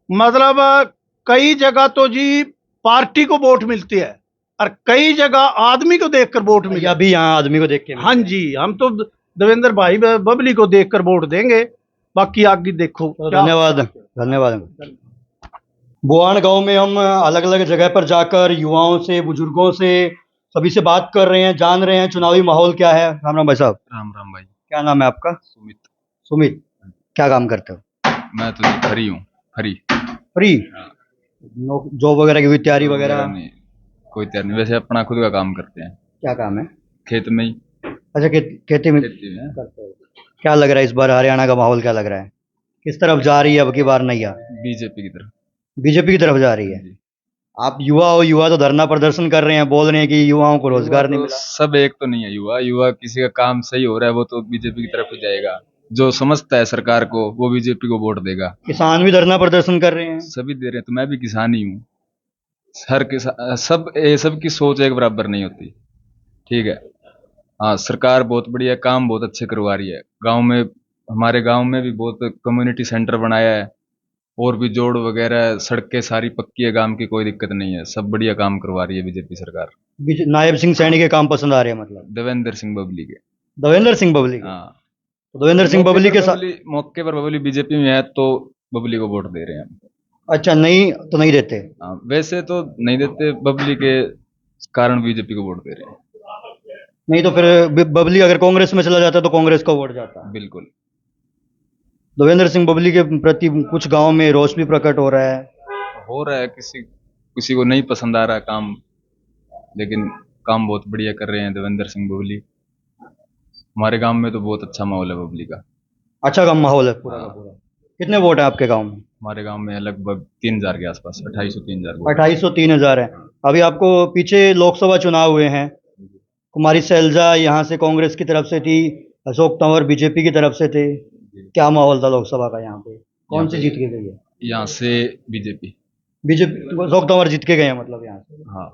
मतलब कई जगह तो जी पार्टी को वोट मिलती है और कई जगह आदमी को देखकर वोट मिलती है। अभी यहाँ आदमी को देख के? हाँ जी, हम तो देवेंद्र भाई बबली को देखकर वोट देंगे, बाकी आगे देखो। धन्यवाद, धन्यवाद। बुआन गांव में हम अलग अलग जगह पर जाकर युवाओं से, बुजुर्गों से, सभी से बात कर रहे हैं, जान रहे हैं चुनावी माहौल क्या है। राम राम भाई साहब। राम राम भाई। क्या नाम है आपका? सुमित। सुमित, क्या काम करते हो? मैं तो फ्री हूँ। फ्री? जॉब वगैरह की कोई तैयारी वगैरह? नहीं, कोई तैयारी नहीं, वैसे अपना खुद का काम करते हैं। क्या काम है? खेत में ही। अच्छा, खेती में करते हो। क्या लग रहा है इस बार हरियाणा का माहौल क्या लग रहा है? किस तरफ जा रही है अब की बार नैया? बीजेपी की तरफ। बीजेपी की तरफ जा रही है। आप युवा हो, युवा तो धरना प्रदर्शन कर रहे हैं, बोल रहे हैं कि युवाओं को रोजगार नहीं मिला। सब एक तो नहीं है युवा किसी का काम सही हो रहा है वो तो बीजेपी की तरफ ही जाएगा, जो समझता है सरकार को वो बीजेपी को वोट देगा। किसान भी धरना प्रदर्शन कर रहे हैं? सभी दे रहे हैं, तो मैं भी किसान ही हूँ। हर किसान, सबकी सोच एक बराबर नहीं होती, ठीक है। हाँ, सरकार बहुत बढ़िया काम बहुत अच्छे करवा रही है। गांव में, हमारे गांव में भी बहुत कम्युनिटी सेंटर बनाया है, और भी जोड़ वगैरह, सड़कें सारी पक्की है, गांव की कोई दिक्कत नहीं है, सब बढ़िया काम करवा रही है बीजेपी सरकार। नायब सिंह सैनी के काम पसंद आ रहे हैं? मतलब देवेंद्र सिंह बबली के। देवेंद्र सिंह बबली? हाँ, तो देवेंद्र सिंह बबली के साथ मौके पर बबली बीजेपी में है तो बबली को वोट दे रहे हैं। अच्छा, नहीं तो नहीं देते? हाँ, वैसे तो नहीं देते, बबली के कारण बीजेपी को वोट दे रहे हैं। नहीं तो फिर बबली अगर कांग्रेस में चला जाता तो कांग्रेस का वोट जाता? बिल्कुल। देवेंद्र सिंह बबली के प्रति कुछ गांव में रोष भी प्रकट हो रहा है। किसी को नहीं पसंद आ रहा काम, लेकिन काम बहुत बढ़िया कर रहे हैं देवेंद्र सिंह बबली। हमारे गांव में तो बहुत अच्छा माहौल है बबली का। अच्छा काम माहौल है पूरा का पूरा। कितने वोट है आपके गांव में? हमारे गांव में लगभग 3000 के आसपास, 2800-3000। 2800-3000 है। अभी आपको पीछे लोकसभा चुनाव हुए हैं, कुमारी सैलजा यहाँ से कांग्रेस की तरफ से थी, अशोक तंवर बीजेपी की तरफ से थे। क्या माहौल था लोकसभा का यहाँ पे? कौन सी जीत के गई है? यहाँ से बीजेपी। अशोक तंवर जीत के गए हैं मतलब यहाँ से? हाँ।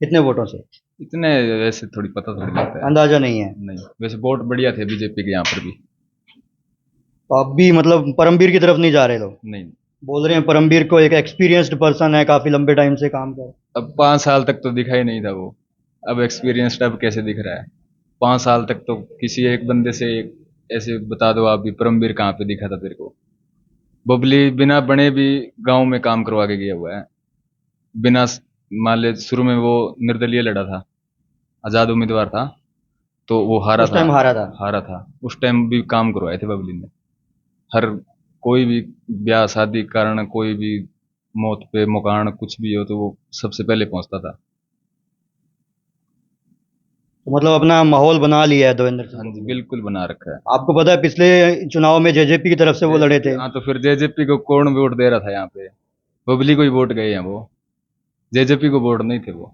कितने वोटों से? इतने वैसे थोड़ी पता थोड़ी लगता है, अंदाजा नहीं है। नहीं, वैसे वोट बढ़िया थे बीजेपी के यहाँ पर भी। तो अब भी मतलब परमवीर की तरफ नहीं जा रहे लोग? नहीं, बोल रहे हैं परमवीर को एक एक्सपीरियंस्ड पर्सन है, काफी लंबे टाइम से काम कर। अब 5 साल तक तो दिखा ही नहीं था वो, अब एक्सपीरियंस्ड अब कैसे दिख रहा है? 5 साल तक तो किसी एक बंदे से ऐसे बता दो आप भी, परमवीर कहाँ पे दिखा था तेरे को? बबली बिना बने भी गांव में काम करवा के गया हुआ है। बिना मान ले, शुरू में वो निर्दलीय लड़ा था, आजाद उम्मीदवार था, तो वो हारा था। उस टाइम भी काम करवाए थे बबली ने। हर कोई भी ब्याह शादी कारण, कोई भी मौत पे मकान कुछ भी हो तो वो सबसे पहले पहुंचता था। तो मतलब अपना माहौल बना लिया है देवेंद्र सिंह। हाँ जी बिल्कुल बना रखा है। आपको पता है पिछले चुनाव में जेजेपी की तरफ से वो लड़े थे। हाँ तो फिर जेजेपी को कौन वोट दे रहा था यहाँ पे? बबली को ही वोट गए हैं वो, जेजेपी को वोट नहीं थे वो।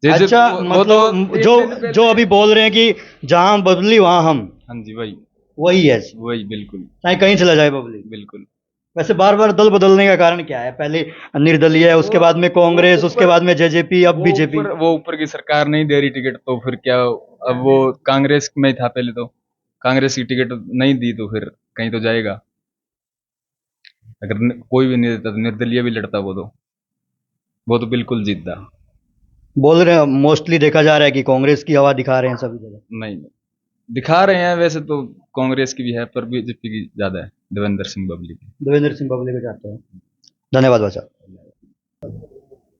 अच्छा वो तो मतलब जो जो अभी बोल रहे हैं कि जहां बबली वहां हम, हाँ जी वही वही है, वही बिल्कुल चाहे कहीं चला जाए बबली। बिल्कुल। वैसे बार बार दल बदलने का कारण क्या है? पहले निर्दलीय है, उसके बाद में कांग्रेस, उसके बाद में जेजेपी, अब बीजेपी। वो ऊपर की सरकार नहीं दे रही टिकट तो फिर क्या? अब वो कांग्रेस में ही था पहले, तो कांग्रेस की टिकट नहीं दी तो फिर कहीं तो जाएगा। अगर कोई भी नहीं देता तो निर्दलीय भी लड़ता वो तो बिल्कुल जीतता। बोल रहे हैं मोस्टली देखा जा रहा है कि कांग्रेस की हवा दिखा रहे हैं सभी जगह। नहीं दिखा रहे हैं, वैसे तो कांग्रेस की भी है पर बीजेपी की ज्यादा है, देवेंद्र सिंह बबली की। देवेंद्र सिंह बबली को चाहते हैं। धन्यवाद भाई साहब।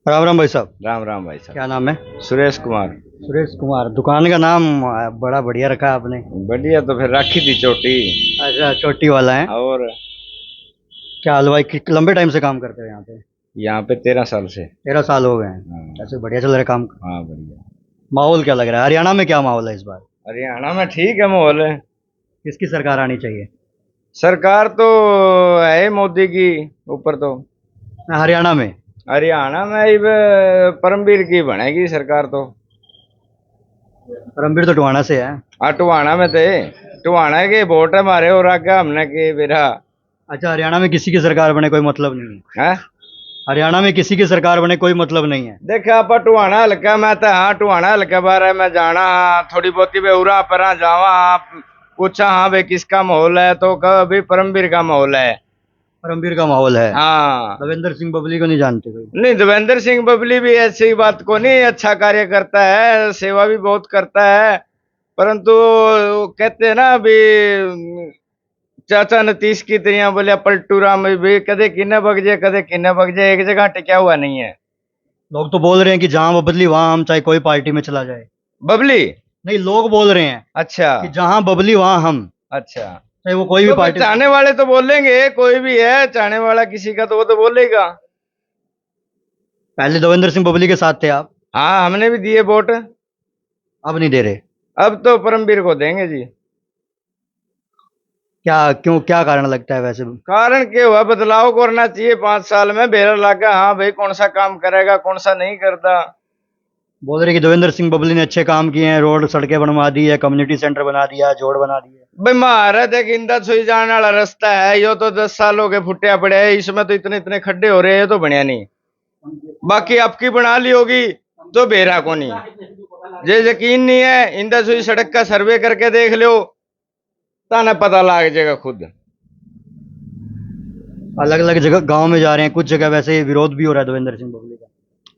राम राम भाई साहब। राम राम भाई साहब। क्या नाम है? सुरेश कुमार। सुरेश कुमार। दुकान का नाम बड़ा बढ़िया रखा है आपने। बढ़िया तो फिर राखी थी चोटी। अच्छा, चोटी वाला है। और क्या हलवाई लंबे टाइम से काम करते हो यहाँ पे? यहाँ पे 13 साल से। 13 साल हो गए हैं। ऐसे बढ़िया चल रहा है काम? हाँ बढ़िया। माहौल क्या लग रहा है? हरियाणा में क्या माहौल है इस बार? हरियाणा में ठीक है माहौल है। किसकी सरकार आनी चाहिए? सरकार तो है मोदी की ऊपर तो। हरियाणा में? हरियाणा में अब परमवीर की बनेगी सरकार तो। परमवीर तो टोहाना से है। हाँ टोहाना में थे, टोहाना के वोट है हमारे और आगे हमने के बेरा। अच्छा, हरियाणा में किसी की सरकार बने कोई मतलब नहीं है? है हरियाणा में किसी की सरकार बने कोई मतलब नहीं है। देखा आप टोहाना हल्का मैं तो हाँ टोहाना हल्का बारे में जाना हाँ थोड़ी बहुती बेउरा पर जावा हाँ पूछा हाँ भाई किसका माहौल है तो कभी परमवीर का माहौल है। परमवीर का माहौल है। हाँ देवेंद्र सिंह बबली को नहीं जानते कोई? नहीं देवेंद्र सिंह बबली भी ऐसी बात को नहीं, अच्छा कार्य करता है, सेवा भी बहुत करता है, परंतु कहते हैं ना अभी चाचा नीतीश की तरह बोले पलटू राम भी कदे किन्ने बग जाए कदे किन्ने बग जाए, एक जगह टिका हुआ नहीं है। लोग तो बोल रहे हैं कि जहां बबली वहां हम, चाहे कोई पार्टी में चला जाए। बबली नहीं, लोग बोल रहे हैं अच्छा कि जहां बबली वहां हम, अच्छा चाहे वो कोई भी तो पार्टी। चाहने वाले तो बोलेंगे, कोई भी है चाहने वाला किसी का तो वो तो बोलेगा। पहले देवेंद्र सिंह बबली के साथ थे आप? हाँ हमने भी दिए वोट। अब नहीं दे रहे? अब तो परमवीर को देंगे जी। क्या कारण लगता है वैसे? कारण क्या हुआ, बदलाव करना चाहिए 5 साल में, बेरा लगा हाँ भाई कौन सा काम करेगा कौन सा नहीं करता। बोल रहे कि देवेंद्र सिंह बबली ने अच्छे काम किए हैं, रोड सड़कें बनवा दी है, कम्युनिटी सेंटर बना दिया, जोड़ बना दिए। भाई महाराज एक इंदा सुई जाने वाला रास्ता है, यो तो 10 साल हो गए फुटिया पड़े है, इसमें तो इतने इतने खड्डे हो रहे हैं, तो बढ़िया नहीं। बाकी आपकी बना ली होगी तो बेरा को नहीं। जे यकीन नहीं है इंदा सुई सड़क का सर्वे करके देख लो, ताना पता लग जाएगा खुद। अलग अलग जगह गांव में जा रहे हैं, कुछ जगह वैसे विरोध भी हो रहा है देवेंद्र सिंह बबली का।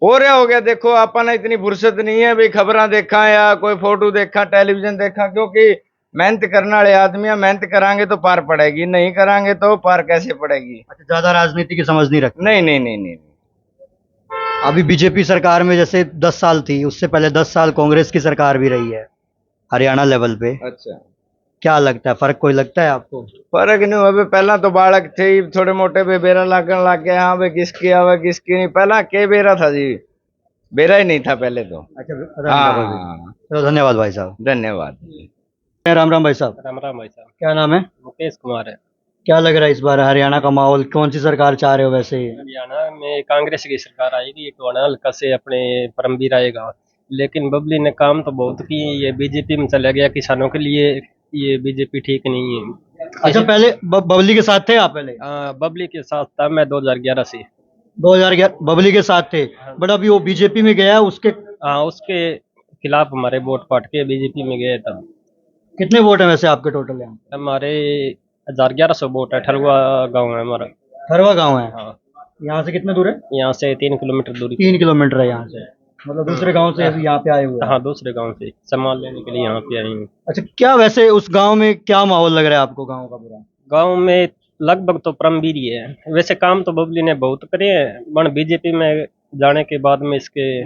हो रहा हो गया, देखो अपन इतनी फुर्सत नहीं है भाई खबरें देखा या कोई फोटो देखा टेलीविजन देखा, क्योंकि मेहनत करने वाले आदमी मेहनत करांगे तो पार पड़ेगी, नहीं करांगे तो पार कैसे पड़ेगी। अच्छा, ज्यादा राजनीति की समझ नहीं रखते? नहीं नहीं नहीं नहीं। अभी बीजेपी सरकार में जैसे 10 साल थी, उससे पहले 10 साल कांग्रेस की सरकार भी रही है हरियाणा लेवल पे। अच्छा क्या लगता है, फर्क कोई लगता है आपको? फर्क नहीं हुआ, पहला तो बालक थे ही थोड़े मोटे पे बेरा लगन लग गया, हाँ भाई किसकी आवा किसकी नहीं, पहला के बेरा था जी, बेरा ही नहीं था पहले तो। अच्छा, हाँ तो धन्यवाद भाई साहब। धन्यवाद। राम राम भाई साहब। राम राम भाई साहब। क्या नाम है? मुकेश कुमार है। क्या लग रहा है इस बार हरियाणा का माहौल, कौन सी सरकार चाह रहे हो वैसे? हरियाणा में कांग्रेस की सरकार आएगी, टोहाना हल्का से अपने परमवीर आएगा, लेकिन बबली ने काम तो बहुत किए, ये बीजेपी में चला गया किसानों के लिए, ये बीजेपी ठीक नहीं है। अच्छा, पहले बबली के साथ थे आप? पहले बबली के साथ था मैं 2011 से। 2011 बबली के साथ थे, बट अभी वो बीजेपी में गया, उसके उसके खिलाफ हमारे वोट पाट के बीजेपी में गए तब। कितने वोट है वैसे आपके टोटल? यहाँ हमारे 1100 वोट है। ठरवा गांव है हमारा। ठरवा गांव है? हाँ। यहाँ से कितने दूर है? यहाँ से 3 किलोमीटर दूरी। 3 किलोमीटर है यहाँ से, मतलब दूसरे गांव से अभी यहाँ पे आए हुए हैं? हाँ, दूसरे गांव से सामान लेने के लिए यहाँ पे आए हैं। अच्छा, क्या वैसे उस गांव में क्या माहौल लग रहा है आपको, गांव का पूरा? गांव में लगभग तो परमवीर ही है, वैसे काम तो बबली ने बहुत करे हैं, बन बीजेपी में जाने के बाद में इसके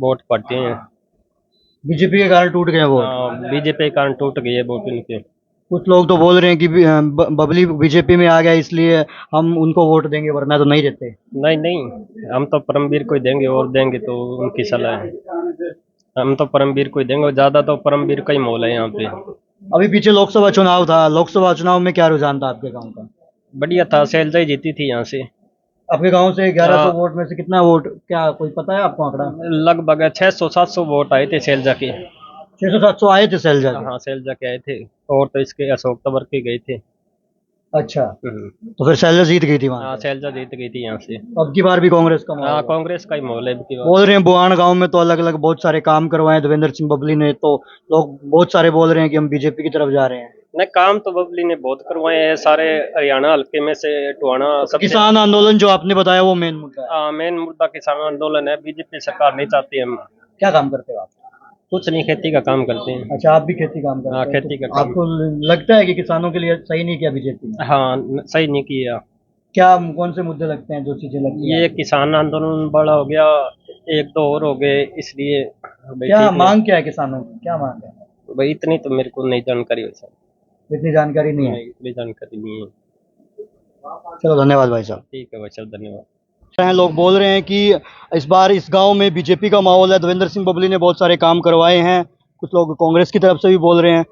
वोट पड़ते हैं। बीजेपी के कारण टूट गए वो? बीजेपी के कारण टूट गए वोट इनके। कुछ लोग तो बोल रहे हैं कि बबली बीजेपी में आ गया इसलिए हम उनको वोट देंगे, वरना तो नहीं देते। नहीं नहीं, हम तो परमवीर को ही देंगे, और देंगे तो उनकी सलाह है। हम तो परमवीर को ही देंगे, ज्यादा तो परमवीर का ही मोल है यहाँ पे। अभी पीछे लोकसभा चुनाव था, लोकसभा चुनाव में क्या रुझान था आपके गांव का? बढ़िया था, शैलजा ही जीती थी यहाँ से। आपके गांव से 1100 हाँ। वोट में से कितना वोट, क्या कोई पता है आपको आंकड़ा? लगभग 600-700 वोट आए थे शैलजा के। 600-700 आए थे शैलजा के? हाँ, शैलजा के आए थे, और तो इसके अशोक तंवर के गए थे। अच्छा, तो फिर शैलजा जीत गई थी वहां हाँ, पे। शैलजा जीत गई थी यहाँ से। अब की बार भी कांग्रेस का माहौल हाँ, है। कांग्रेस का ही माहौल है अब की बार। बोल रहे हैं बुआन गांव में तो अलग अलग बहुत सारे काम करवाए देवेंद्र सिंह बबली ने, तो लोग बहुत सारे बोल रहे हैं कि हम बीजेपी की तरफ जा रहे हैं। नहीं, काम तो बबली ने बहुत करवाए हैं सारे हरियाणा हल्के में से। टोहाना सबसे किसान आंदोलन जो आपने बताया वो मेन मुद्दा है। मेन मुद्दा किसान आंदोलन है। बीजेपी सरकार नहीं चाहती हम। क्या काम करते हो आप? कुछ नहीं, खेती का काम करते हैं। अच्छा, आप भी खेती काम करते हाँ, हो? खेती तो का काम। आपको लगता है कि किसानों के लिए सही नहीं किया बीजेपी ने? हाँ, सही नहीं किया। क्या कौन से मुद्दे लगते हैं, जो चीजें लगती हैं? ये किसान आंदोलन बड़ा हो गया, एक दो और हो गए, इसलिए भाई क्या ठीक है। मांग क्या है किसानों की, क्या मांग है? भाई इतनी तो मेरे को नहीं जानकारी वैसे। इतनी जानकारी नहीं है। नहीं, इतनी जानकारी नहीं है। चलो, धन्यवाद भाई साहब। ठीक है भाई साहब, धन्यवाद। लोग बोल रहे हैं कि इस बार इस गांव में बीजेपी का माहौल है, देवेंद्र सिंह बबली ने बहुत सारे काम करवाए हैं। कुछ लोग कांग्रेस की तरफ से भी बोल रहे हैं।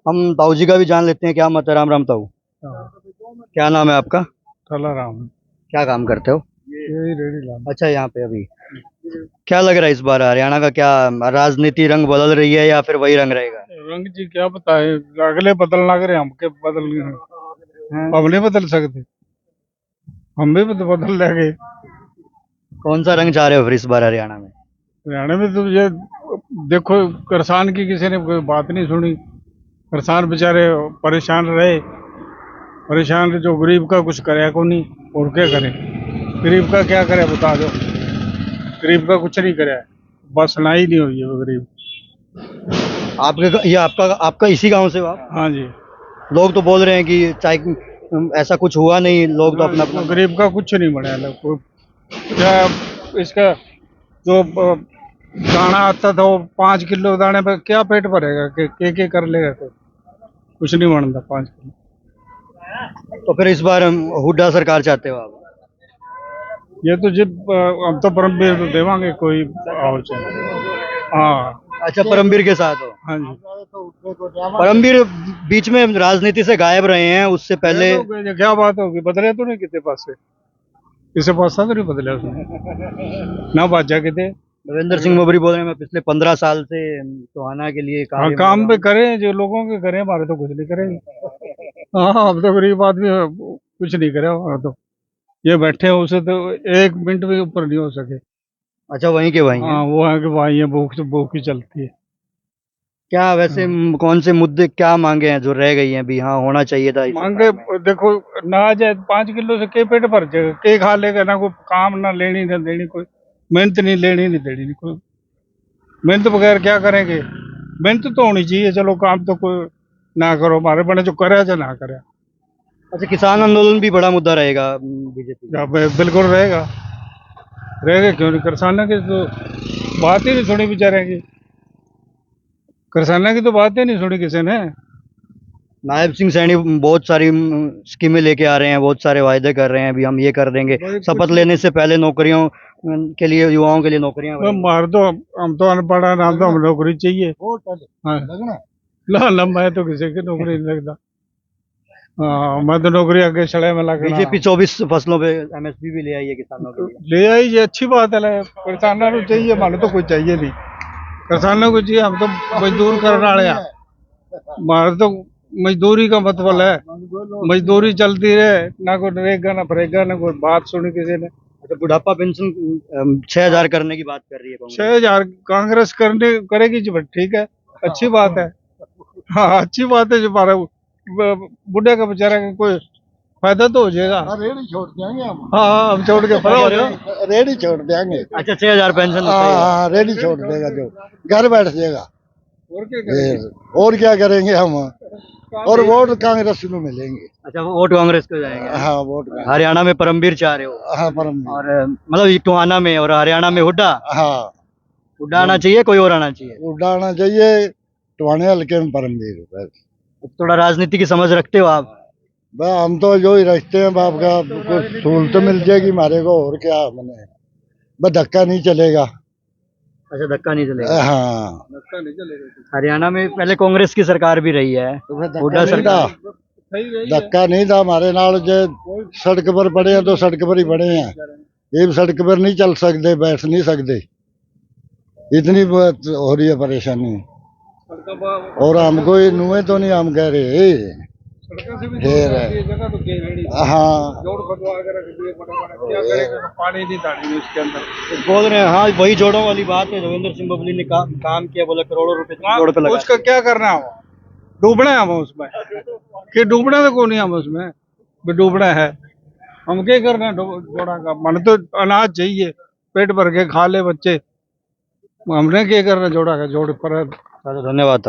हम ताऊ जी का भी जान लेते हैं, क्या मत है? राम राम ताऊ, क्या नाम है आपका? राम, क्या काम करते हो? यही रेडी लाना। अच्छा, यहाँ पे अभी क्या लग रहा है इस बार हरियाणा का, क्या राजनीति रंग बदल रही है या फिर वही रंग रहेगा? रंग जी क्या बताए, अगले बदल लग रहे, हम के बदल हम नहीं बदल सकते, हम भी बदल लेंगे। कौन सा रंग चाह रहे हो फिर इस बार हरियाणा में? हरियाणा में तो ये देखो, किसान की किसी ने कोई बात नहीं सुनी। किसान बेचारे परेशान रहे, परेशान, जो गरीब का कुछ करे को नहीं, और क्या करे? गरीब का क्या करे बता दो, गरीब का कुछ नहीं करे, बस ना ही नहीं हुई है वो गरीब। ये आपका आपका इसी गांव से हो आप? हाँ जी। लोग तो बोल रहे हैं कि चाहे ऐसा कुछ हुआ नहीं, लोग तो अपना अपना। गरीब का कुछ नहीं बना है। क्या इसका जो दाना आता था, वो 5 किलो दाने पे क्या पेट भरेगा? के कर लेगा कोई? कुछ नहीं बनता 5 किलो। तो फिर इस बार हुड्डा सरकार चाहते हो आप? ये तो जब हम तो परमवीर तो देवांगे कोई और चाहिए। हाँ। अच्छा, परमवीर के साथ हो? हाँ जी। परमवीर बीच में राजनीति से गायब रहे हैं, उससे पहले ये क्या बात होगी? बदले तो नहीं कितने पास से, किसी पास तो नहीं बदले उसने ना बाजा कितने। देवेंद्र सिंह बबरी बोल रहे हैं मैं पिछले 15 साल से टोहाना के लिए हाँ, काम भी करें, जो लोगों के करें, हमारे तो कुछ नहीं करेंगे। हाँ, अब तो गरीब आदमी कुछ नहीं करे हमारा तो। ये बैठे हो उसे तो 1 मिनट भी ऊपर नहीं हो सके। अच्छा, वहीं के भाई हैं? हाँ, वो है कि भाई है, भूख तो भूख ही चलती है। क्या वैसे कौन से मुद्दे, क्या मांगे हैं जो रह गई हैं भी, हाँ होना चाहिए था? मांगे देखो, ना जाए 5 किलो से के पेट भर जाएगा, के खा लेगा? ना कोई काम, ना लेनी ना देनी, कोई मेहनत नहीं, लेनी नहीं देनी नहीं, कोई मेहनत बगैर क्या करेंगे? मेहनत तो होनी चाहिए। चलो, काम तो कोई ना करो, हमारे बने जो करे या ना करे। अच्छा, किसान आंदोलन भी बड़ा मुद्दा रहेगा बीजेपी? बिल्कुल रहेगा, रहेगा क्यों नहीं? किसानों की तो बात ही नहीं सुनी बेचारे की, किसानों की तो बात ही नहीं सुनी किसी ने। नायब सिंह सैनी बहुत सारी स्कीमें लेके आ रहे हैं, बहुत सारे वायदे कर रहे हैं, अभी हम ये कर देंगे। शपथ लेने से पहले नौकरियों के लिए, युवाओं के लिए नौकरियां। मार दो, हम तो अनपढ़ हैं, नाम तो हम नौकरी चाहिए। हाँ। ला मैं तो किसी की नौकरी नहीं लगता। हाँ, मैं तो नौकरी आगे सड़े में लगा। बीजेपी 24 फसलों पे एमएसपी भी ले आई है किसानों के लिए। ले आई, ये अच्छी बात है। किसानों को चाहिए, मानो तो कोई चाहिए नहीं, किसानों को चाहिए। हम तो मजदूर करने वाले हैं, हमारे तो मजदूरी का मतलब है, मजदूरी चलती रहे, ना कोई नरेगा ना फरेगा, ना कोई बात सुनी किसी ने। अच्छा, बुढ़ापा पेंशन 6000 करने की बात कर रही है कांग्रेस। 6000 कांग्रेस करेगी जी, ठीक है, अच्छी बात है। हाँ, अच्छी बात है। जो हमारा बुढ़े का बेचारा का कोई फायदा तो हो जाएगा। रेडी छोड़ देंगे हम। हाँ, हम छोड़ के पड़ा हो जाओ, रेडी छोड़ देंगे। अच्छा, 6000 पेंशन? हाँ, रेडी छोड़ देगा, जो घर बैठ जाएगा। और क्या करेंगे हम? और वोट कांग्रेस को मिलेंगे। अच्छा, वोट कांग्रेस को जाएंगे? हाँ, वोट हरियाणा में परमवीर चाह रहे हो? हाँ, परमवीर। और मतलब टोहाना में और हरियाणा में हुड्डा? हाँ, हुड्डा आना चाहिए, कोई और आना चाहिए? हुड्डा आना चाहिए, टोहाने हल्के में परमवीर। थोड़ा राजनीति की समझ रखते हो आप? हम तो जो ही रखते हैं, बाप का कुछ सहूलत मिल जाएगी हमारे को, और क्या मने, बस धक्का नहीं चलेगा। अच्छा, धक्का नहीं चलेगा। हाँ, हरियाणा में पहले कांग्रेस की सरकार भी रही है, हुड्डा सरकार। धक्का नहीं था हमारे नाल जो सड़क पर पड़े हैं तो सड़क पर ही पड़े हैं, ये भी सड़क पर नहीं चल सकते, बैठ नहीं सकते, इतनी बहुत हो रही है परेशानी। और हमको ये नुए तो नहीं हम कह रहे, फिर हाँ पानी नहीं डालेंगे उसके अंदर। बोल रहे हैं, हाँ वही जोड़ों वाली बात है। जोगिंदर सिंह बबली ने काम किया, बोला करोड़ों रुपए जोड़ पे लगा। उसका क्या करना है, डूबना है हम उसमें, कि डूबना तो कौन नहीं, हम उसमें भी डूबना है, हम क्या करना है जोड़ा का। मन तो अनाज चाहिए, पेट भर के खा ले बच्चे, हमने क्या करना जोड़ा का, जोड़ पर। धन्यवाद।